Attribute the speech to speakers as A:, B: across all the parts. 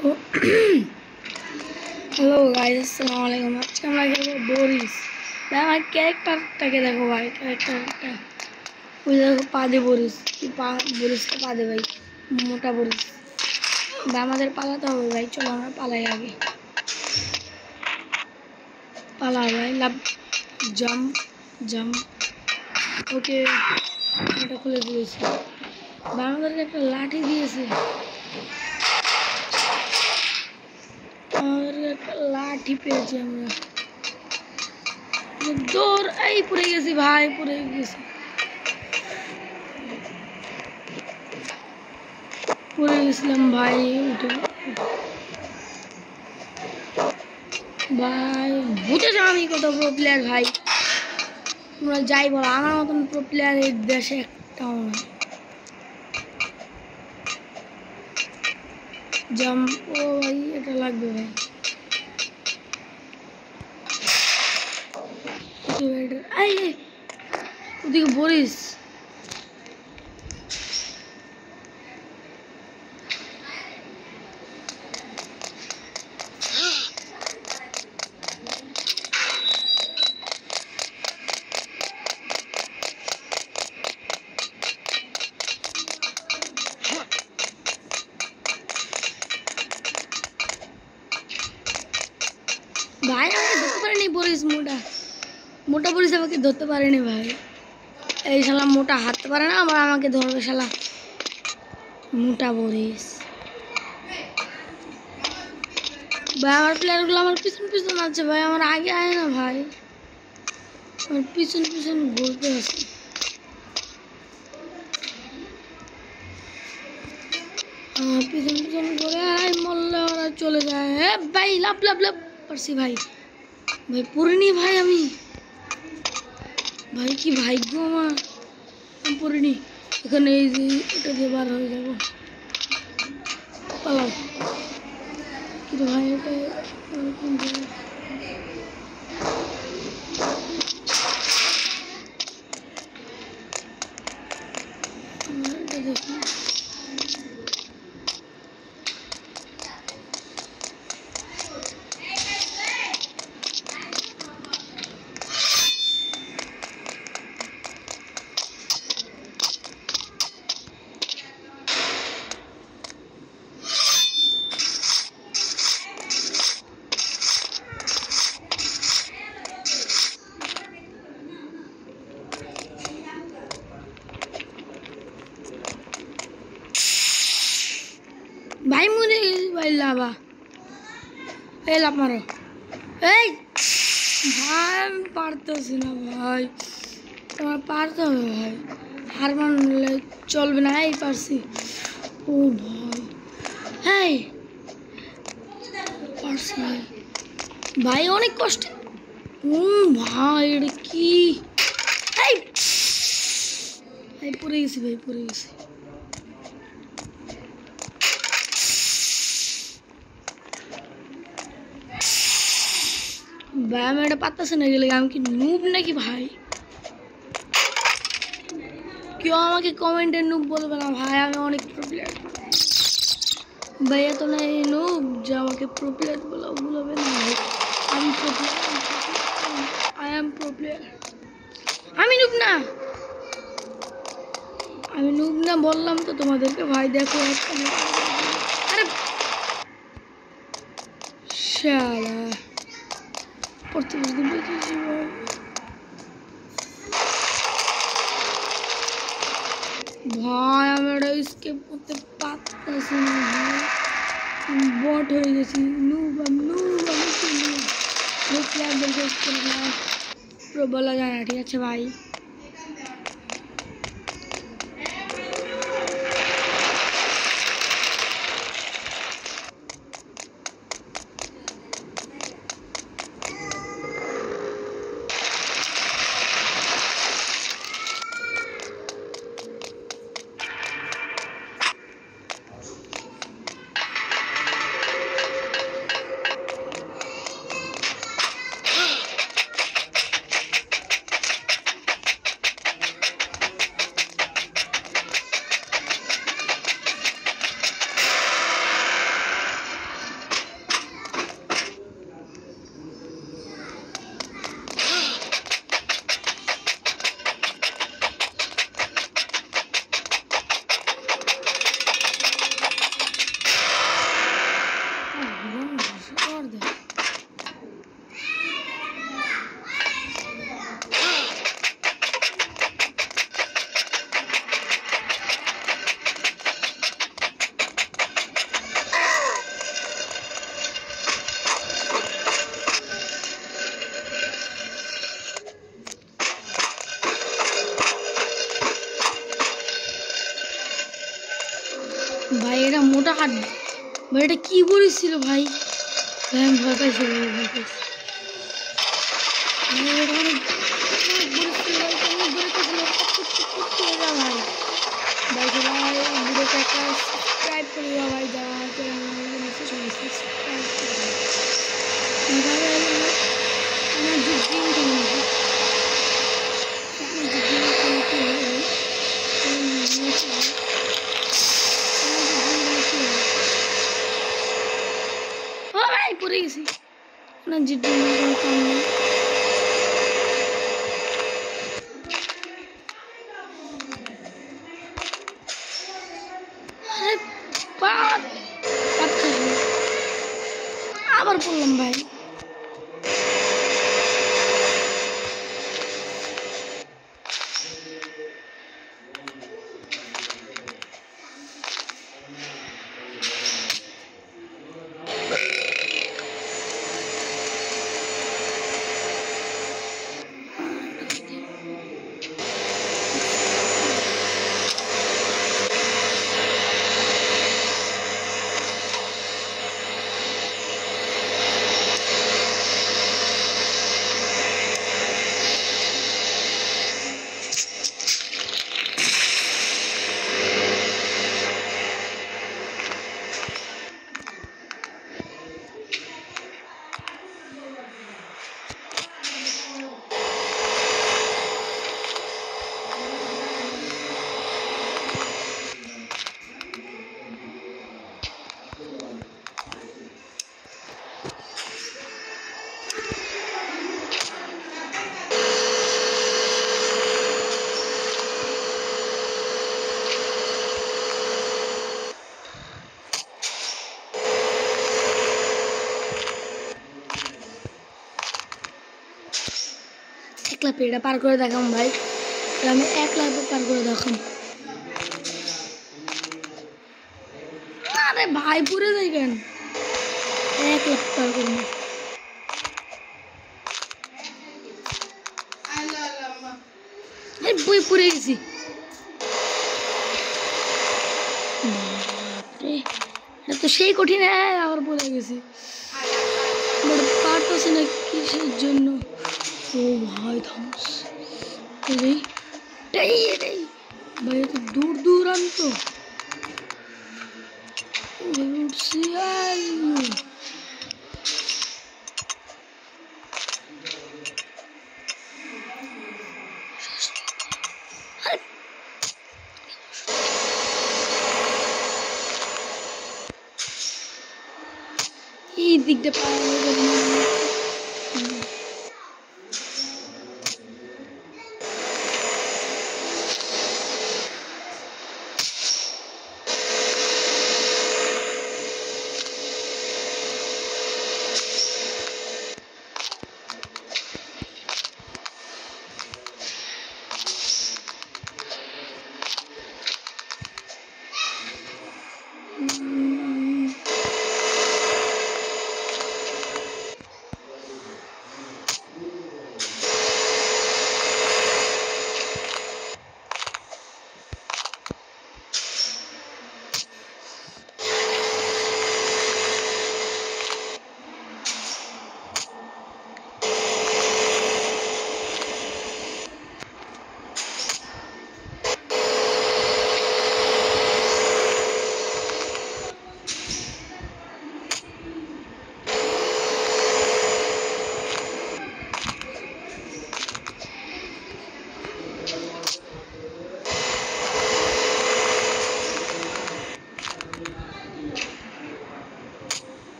A: Hello guys, আসসালামু আলাইকুম। আজকে আমরা খেলবো বরিস। ভাই আমার ক্যারেক্টারটাকে দেখো ভাই, ক্যারেক্টারটা ওই দেখো পা দে বরিস, কি পা বরিসটা পা দে ভাই, মোটা বরিস। ভাই আমাদের পালাতে হবে ভাই, চলো আমরা পালাই আগে। পালা ভাই, লাভ জাম্প জাম্প। ওকে, এটা খুলে দিয়েছি ভাই, আমাদেরকে একটা লাঠি দিয়েছে, আমাদেরকে একটা লাঠি পেয়েছি আমরা। দৌড়, এই পড়ে গেছি ভাই, পড়ে গেছি, পড়ে গেছিলাম ভাই। উঠে ভাই, বুঝেছো আমি কত প্রো প্লেয়ার ভাই। তোমরা যাই বলো, আমার মতন প্রো প্লেয়ার এই দেশে একটাও না। জাম্প, ও ভাই এটা লাগবে ভাই। ওদিকে বলিস ভাই, আমাকে ধরতে পারেনি বলিস, মোটা মোটা বলিস আমাকে ধরতে পারেনি ভাই। এই শালা মোটা হাঁটতে পারে না, আবার আমাকে ধরবে শালা মোটা বলিস। ভাই আমার প্লেয়ারগুলো আমার পিছন পিছন আছে ভাই, আমার আগে আয় না ভাই, আমার পিছন পিছন ঘুরতে আছে। আমার পিছন পিছন ঘুরে আয়, মরলে ওরা চলে যায়। হ্যাঁ ভাই, লাভ লাভ লাভ পারছি ভাই। ভাই পড়িনি ভাই আমি, ভাই কি ভাগ্য আমার, আমি পড়িনি। এখানে এই যে এটা দিয়ে বার হয়ে যাবো, পালাও। কিন্তু ভাই এটা দেখি। ভাই মরে গেছি ভাই, লাভা এই লাভ মারো। এই ভাই আমি পারতেছি না ভাই, তোমার পারতে হবে ভাই, হার মানলে চলবে না। এই পারছি, ও ভাই, হ্যাঁ পারছি ভাই, ভাই অনেক কষ্ট। ভাই এটা কি, এই পড়ে গেছি ভাই, পড়ে গেছি। ভাই আমি এটা পারতেছে না, গেলে আমি কি নুব নাকি ভাই? কেউ আমাকে কমেন্টে নুব বলবে না ভাই, আমি অনেক প্রো প্লেয়ার ভাই, এত না এই নুব যে আমাকে প্রো প্লেয়ার বলবে না ভাই। আমি pro player, I am pro player. আমি নুব না, আমি নুব না বললাম তো তোমাদেরকে ভাই। দেখো আরে শালা পড়তে বসতে বেঁচেছি ভাই। ভাই আমি ওটা স্কেপ করতে পারতেছি না ভাই, বট হয়ে গেছি। নুব প্রো বলা যায় না, ঠিক আছে ভাই। ভাই এটা কি বলেছিল ভাই? ভাই আমি ভয় পাইছি, ভয় পাইছি। ভাই ভিডিওটা একটা সাবস্ক্রাইব করে দাও ভাই, যারা আমার যে ভাই পড়ে গেছি না, জিত কাম নেই। আবার পড়লাম ভাই। একলা পেড়া পার করে দেখাম ভাই, আমি একলা পার করে দেখাম। আরে ভাই পুরে যাই কেন, একলা পার করবো। বই পুরে গেছি। এটা তো সেই কঠিন, আবার পড়ে গেছি, পারতেছি না কিসের জন্য। ও ভাই থামস, এটাই ভাই এত দূর দূরান্ত উঠছি। এই দিকটা পাওয়া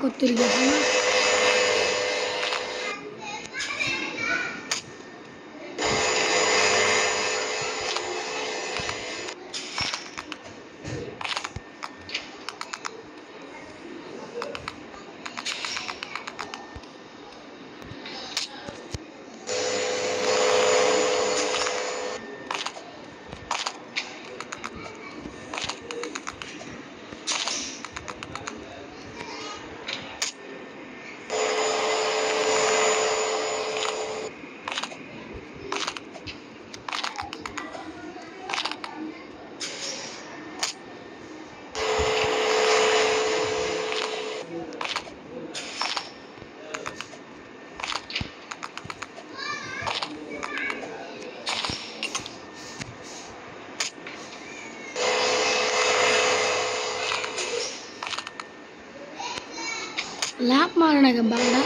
A: করতে গেছে না लाप मारने का बांधा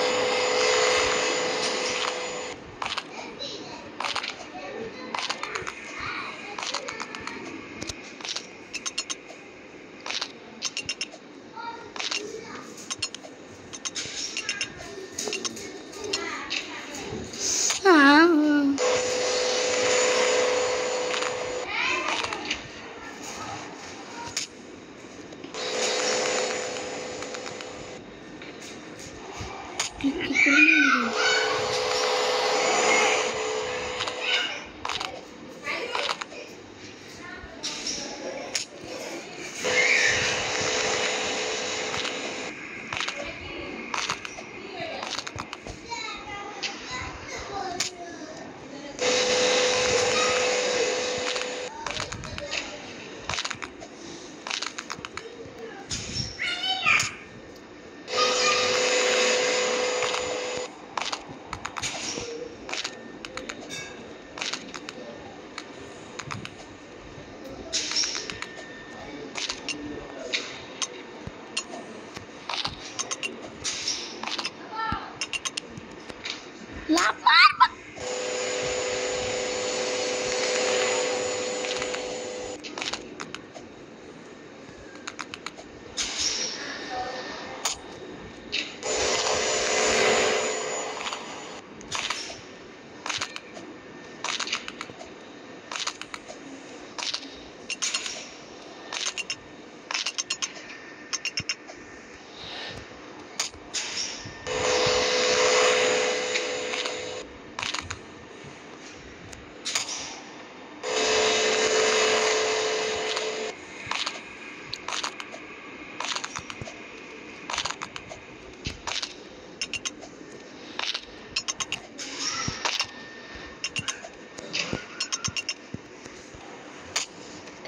A: लाप मार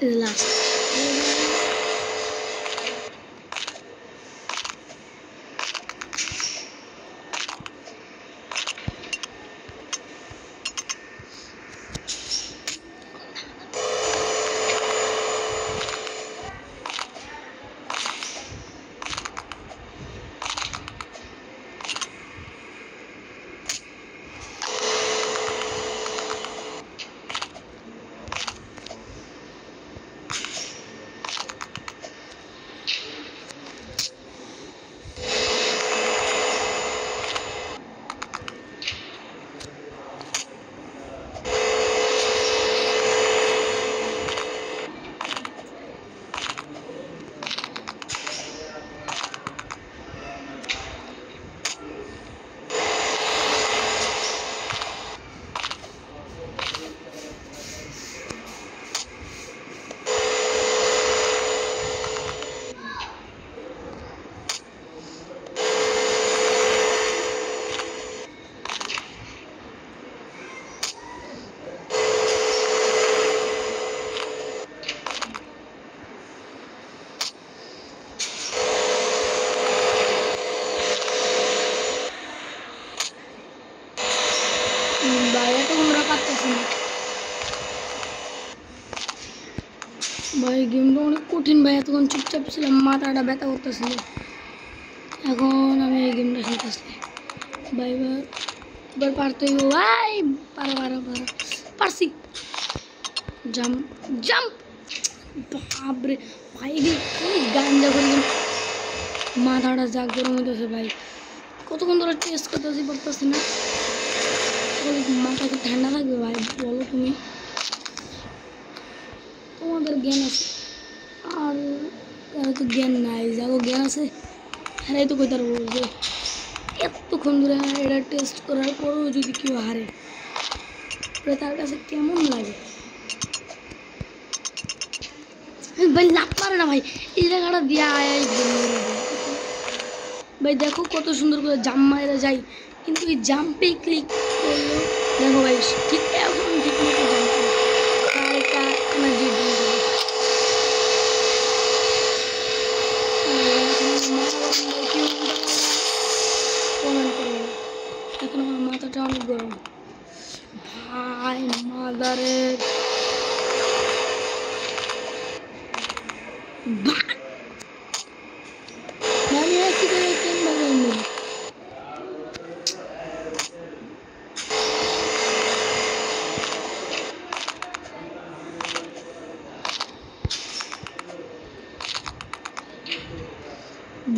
A: last ভাই গেমটা অনেক কঠিন ভাই, এতক্ষণ চুপচাপ ছিলাম, মাথাটা ব্যথা করতেছিল। এখন আমি এই গেমটা খেলতেছি ভাই। এবার পারতে ভাই, পারো পারো পারো, পারছি। জাম্প জাম্প, বাপরে ভাই কি গান যখন মাথাটা যা গরম হইতেছে ভাই, কতক্ষণ ধরে টেস্ট করতেছি পারতেছি না। মাথা কি ঠান্ডা থাকবে ভাই বলো তুমি? তোমাদের জ্ঞান আছে আর কারো তো জ্ঞান নাই, যাগো জ্ঞান আছে হারাই তো কইতার বলছে এতক্ষণ ধরে এটা টেস্ট করার পরেও যদি কেউ হারে তার কাছে কেমন লাগে ভাই? লাভ পারে না ভাই, এই জায়গাটা দিয়ে আয় ভাই। দেখো কত সুন্দর করে জাম্প মারা যায়, কিন্তু এই জাম্পে ক্লিক করলো দেখো ভাই ঠিক এখন ঠিক মতো জাম্প এটা এনার্জি এখন আমার মাথাটা অনেক গরম ভাই। মাদারের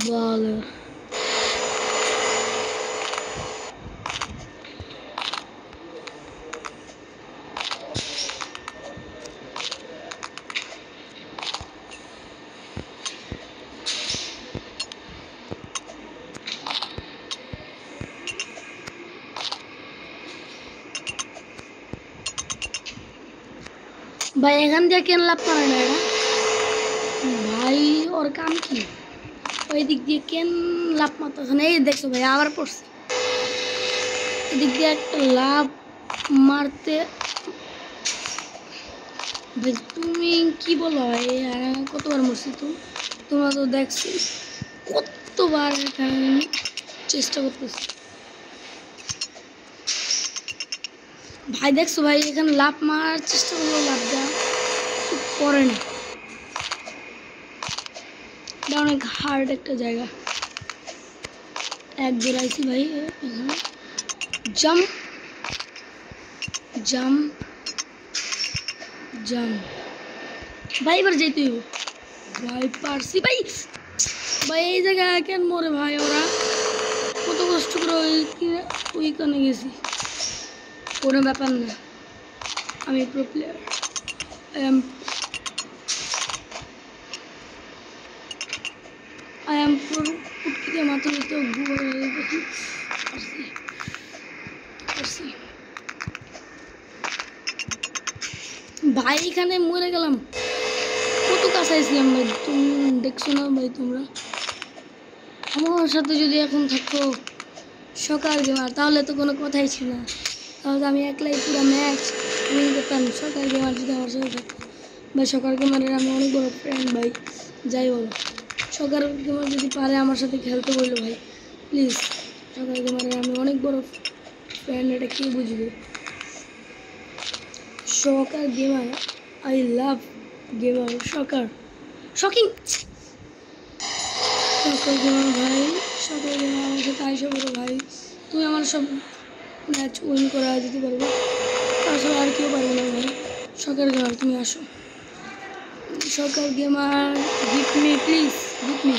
A: বল ভাই এখান দিয়ে কেন লাভ পারে না এরা ভাই? ওর কাম কি? ওই দিক দিয়ে কেন লাভ মারতেছে না? এই দেখছো ভাই আবার পড়ছে এদিক দিয়ে একটা লাভ মারতে ভাই। তুমি কি বলো ভাই? কতবার মরছি তোমরা তো দেখছি কতবার এখানে চেষ্টা করতেছি ভাই। দেখছো ভাই এখানে লাভ মারার চেষ্টা করলেও লাভ দেওয়া করে না। এটা অনেক হার্ড একটা জায়গা। এক জোড়াইছি ভাই এখানে জাম্প জাম্প জাম্প ভাই। এবার যেতে ভাই পারছি ভাই। ভাই এই জায়গায় কেন মরে ভাই? ওরা কত কষ্ট করে ওইখানে গেছি, কোনো ব্যাপার না। আমি pro player, I am pro উটকিতে মাথা দিতে ভাই এখানে মরে গেলাম। কত কাছাইছিলাম ভাই, তুমি দেখছো না ভাই? তোমরা আমার সাথে যদি এখন থাকতো সকাল গেমার তাহলে তো কোনো কথাই ছিল না, তাহলে আমি একলাই পুরো ম্যাচ উইন করতাম। সকাল গেমার যদি আমার সাথে থাকতো ভাই, সকাল গেমারের আমি অনেক বড় ফ্রেন্ড ভাই। যাই বলো, সকাল গেমার যদি পারে আমার সাথে খেলতে বললো ভাই প্লিজ, সকাল গেমারের আমি অনেক বড় ফ্রেন্ড, এটা কে বুঝবে? সকাল গেমার, আই লাভ গেমার, সকাল শকিং সকাল গেমার ভাই। সকাল গেমার আমার সাথে আইসা বলো ভাই, তুমি আমার সব ম্যাচ উইন করা দিতে পারবে, আসলে আর কেউ পারবে না ভাই। সকাল গেমার তুমি আসো, সকাল gamer give me please, give me.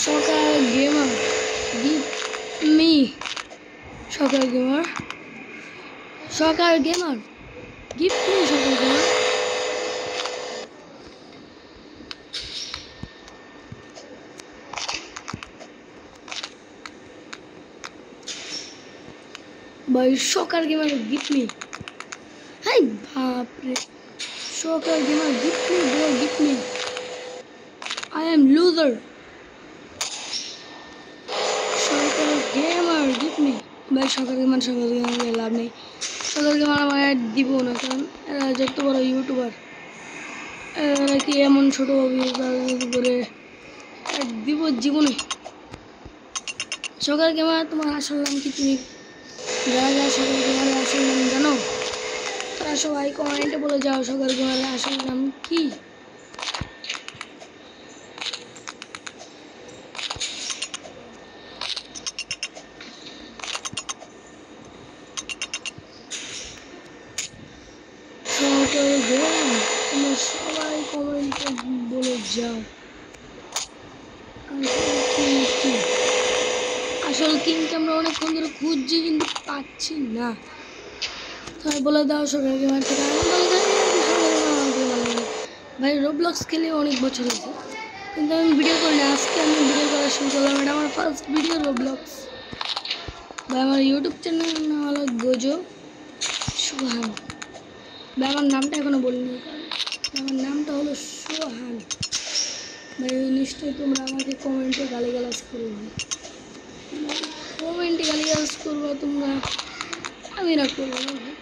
A: সকাল গেমার গিভ মি, সকাল গেমার, সকাল গেমার গিভ মি, সকাল গেমার। ভাই সকাল গেমার গিভ মি, হাই বাপরে, সকাল gamer give me bro, give me, I am loser. সকাল গেমার গিভ মি ভাই। সকাল গেমার লাভ নেই, সকাল গেমার আমার অ্যাড দিব না, কারণ এরা যত বড় ইউটিউবার, এরা কি এমন ছোটো করে অ্যাড দিব জীবনে? সকাল গেমার তোমার আসল নাম কি? তুমি যারা যারা সকাল গেমারের আসল নাম জানো তারা সবাই কমেন্টে বলে যাও সকাল গেমারের আসল নাম কি? সবাই কমেন্টে বলে যাও আসল কিংকে আমরা অনেকক্ষণ ধরে খুঁজছি কিন্তু পাচ্ছি না। সবাই বলে দাও সকাল গেমার থেকে ভাই রোবলক্স খেলে অনেক বছর হয়েছে কিন্তু আমি ভিডিও করি না। আজকে আমি ভিডিও করা শুরু করলাম, এটা আমার ফার্স্ট ভিডিও রোবলক্স। ভাই আমার ইউটিউব চ্যানেল নাম হলো গোজো সোহান। ভাই আমার নামটা এখনো বলিনি, আমার নামটা হলো সোহান। ভাই নিশ্চয়ই তোমরা আমাকে কমেন্টে গালিগালাজ করবে, কমেন্টে গালিগালাজ করবো তোমরা, আমি না করবো না ভাই।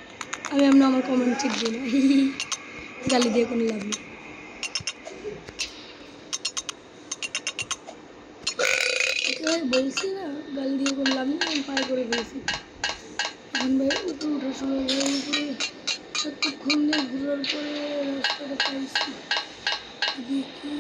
A: আমি এমনি আমার কমেন্ট ঠিক দিই না, গালি দিয়ে কোনো লাভ নেই। ভাই বলছি না গালি দিয়ে কোনো লাভ নেই, আমি পায়ে করে ফেলছি। এখন ভাই উপরে ওঠার সময় ভাই উপরে এতক্ষণ দিয়ে ঘুরার পরে রাস্তাটা পাইছি দেখি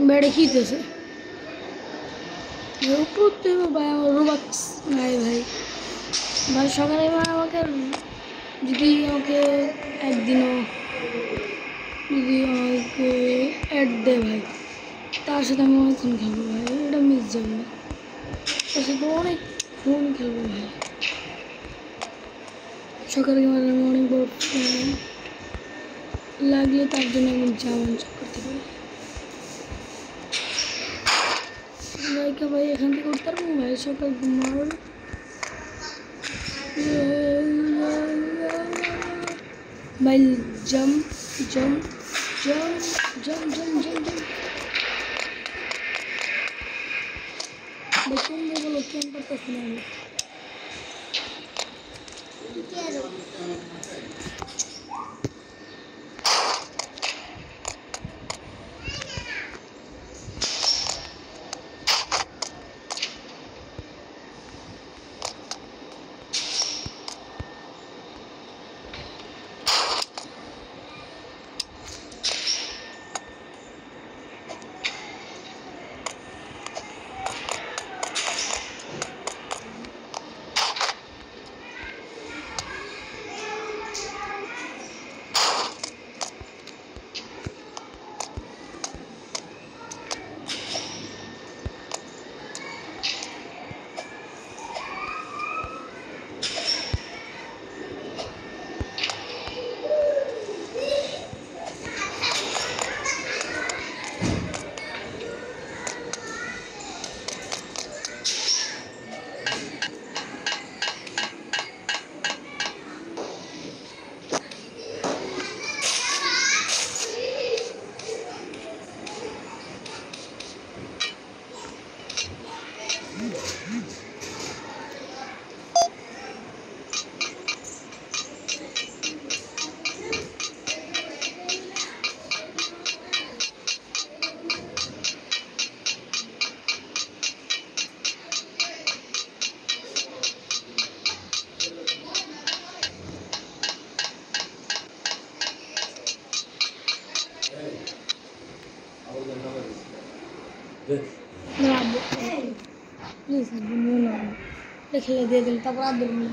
A: বেড়ে খিতেছে উপর থেকে ভাই আমার রোবাক্স নাই ভাই। ভাই সকালে আমাকে আমাকে একদিনও যদি আমাকে অ্যাড দেয় ভাই তার সাথে আমি অনেকক্ষণ খেলবো ভাই, এটা মিস যাবে না, তার সাথে অনেকক্ষণ খেলবো ভাই। সকালে আমি অনেক বড় লাগলে তার জন্য আমি জামান করতে পারি ভাই। এখান থেকে উঠতে পারবো ভাই, সকাল ঘুমার ভাই jump jump jump jump jump jump jump দেখুন বলো কেন করতেছি না আমি। प्लीज लिख ले दे दिल तब रात दूंगी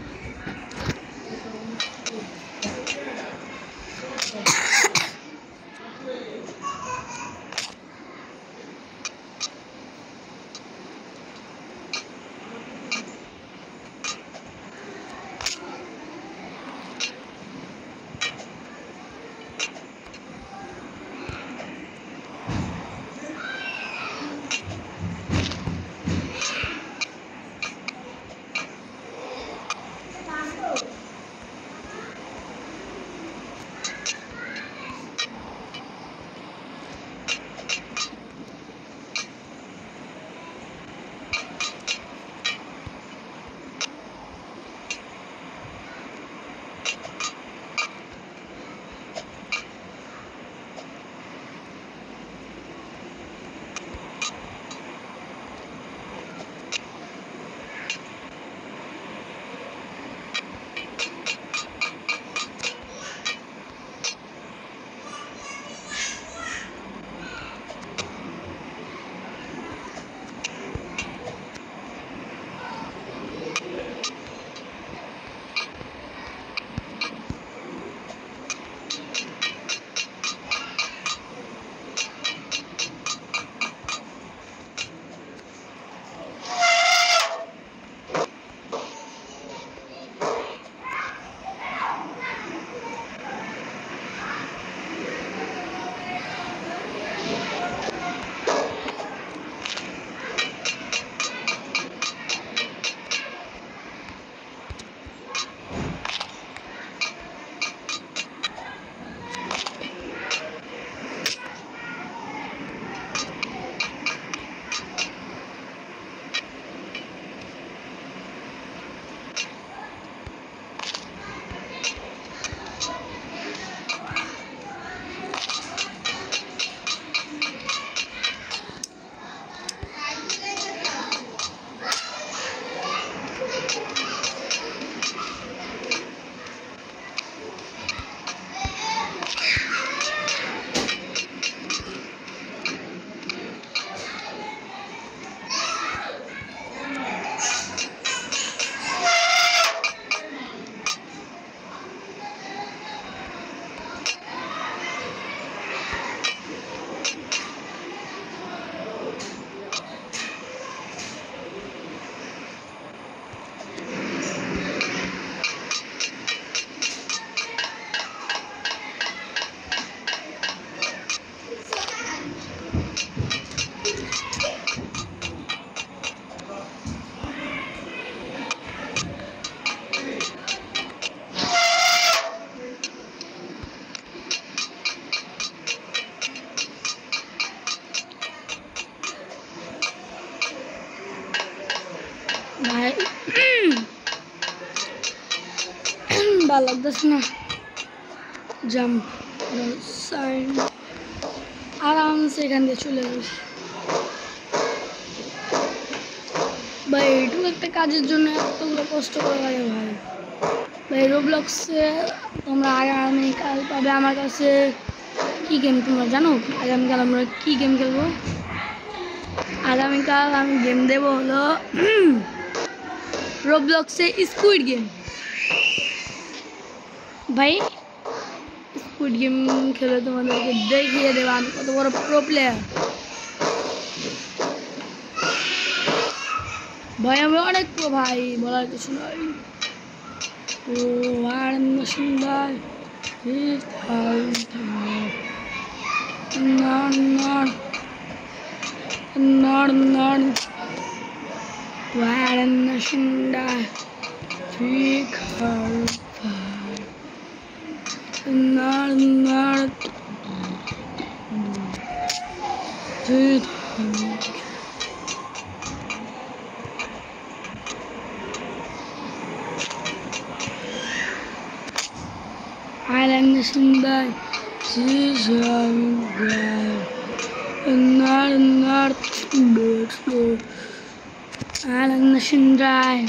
A: balak dasna jump sign আরাম সে এখান দিয়ে চলে যাস ভাই এইটুকু একটা কাজের জন্য এতগুলো কষ্ট করা লাগে ভাই ভাই রোবলক্সে তোমরা আগামীকাল পাবে আমার কাছে কি গেম তোমরা জানো আগামীকাল আমরা কি গেম খেলবো আগামীকাল আমি গেম দেবো হলো রোবলক্সে স্কুইড গেম ভাই স্কুইড গেম খেলে তোমাদেরকে দেখিয়ে দেবো আমি কত বড় প্রো প্লেয়ার ভাই আমি অনেক প্রো ভাই বলার কিছু নয় ও আর সুন্দর Island Sunday, Island Sunday,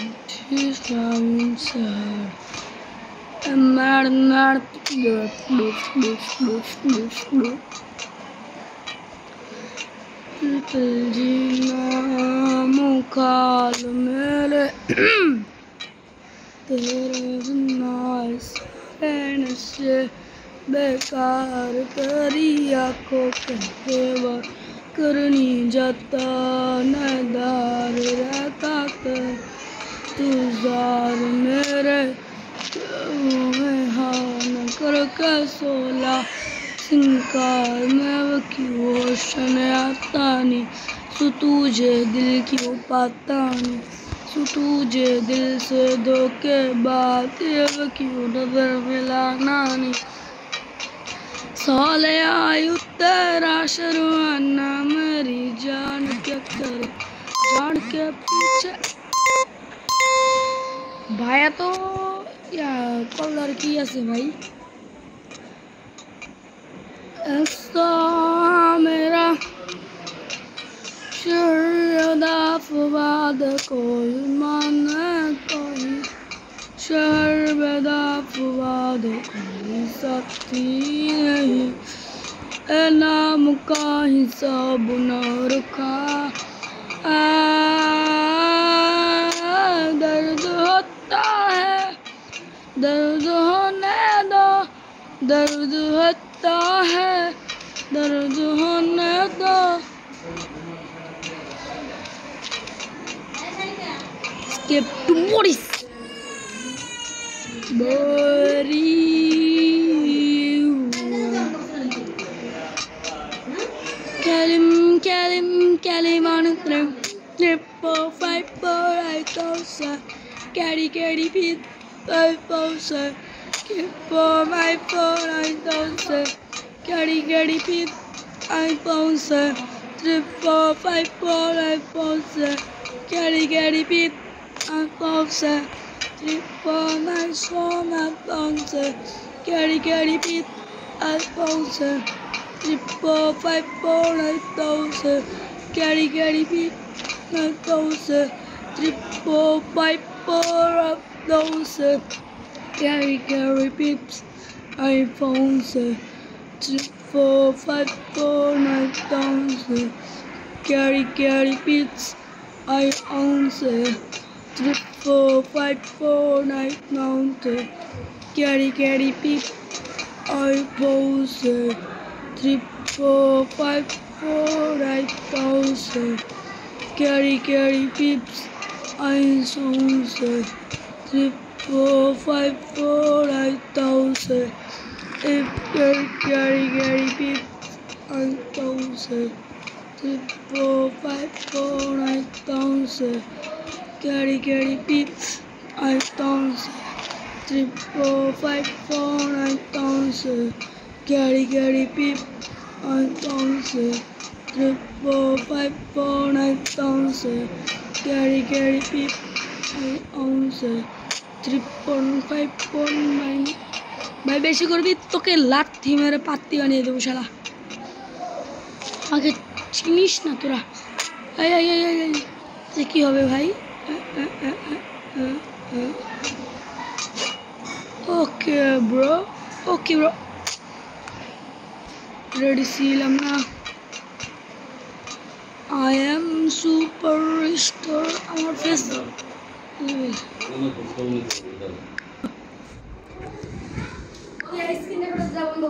A: जीना मुखाल मेरे तेरे बिना इस रहन से बेकार तेरी आँखों के सेवा करनी जाता नदार रहता तू जार मेरे हान करके सोला सिंकार में वो क्यों शन आता नहीं सो तुझे दिल क्यों पाता नहीं सो तुझे दिल से धोखे बात ये वो क्यों नजर मिलाना नहीं साले आयु तेरा शर्माना मेरी जान क्या करे जान के पीछे भाया तो या कौन लड़की ऐसे भाई ऐसा मेरा शर्दा फवाद कोई माने कोई शर्दा फवाद कोई साथी नहीं ए नाम का हिसाब न रखा दर्द होता है दर्द होने दो दर्द होता है दर्द होने दो skip to Morris Bori Kalim on a trip 4 5 4 I thousand carry feet 5 thousand 4 5 4 I thousand carry feet I thousand 3 4 5 4 I thousand carry feet I thousand 3 4 9 4 I thousand carry feet I thousand 3 4 5 4 I thousand carry feet I thousand 3 4 5 4 I thousand carry pips I thousand 3 4 5 4 I thousand carry pips I thousand 3 4 5 4 I thousand carry pip I thousand 3 4 5 4 I thousand carry pips I thousand 3 4 5 4 I thousand carry pips I thousand 3 4 5 4 I thousand carry pips I thousand 3 4 5 4 I thousand carry pip I thousand 3 4 5 4 I thousand carry pip I thousand 3 4 5 4 9 भाई बेशी करबी তোকে লাথি মেরে পাত্তি বানিয়ে দেব শালা আগে চিনিস না তোরা এই এই এই এই যে কি হবে ভাই ওকে ব্রো ready ছিলাম না I am superstar আমার ফেস স্ক্রিনে করে যাবো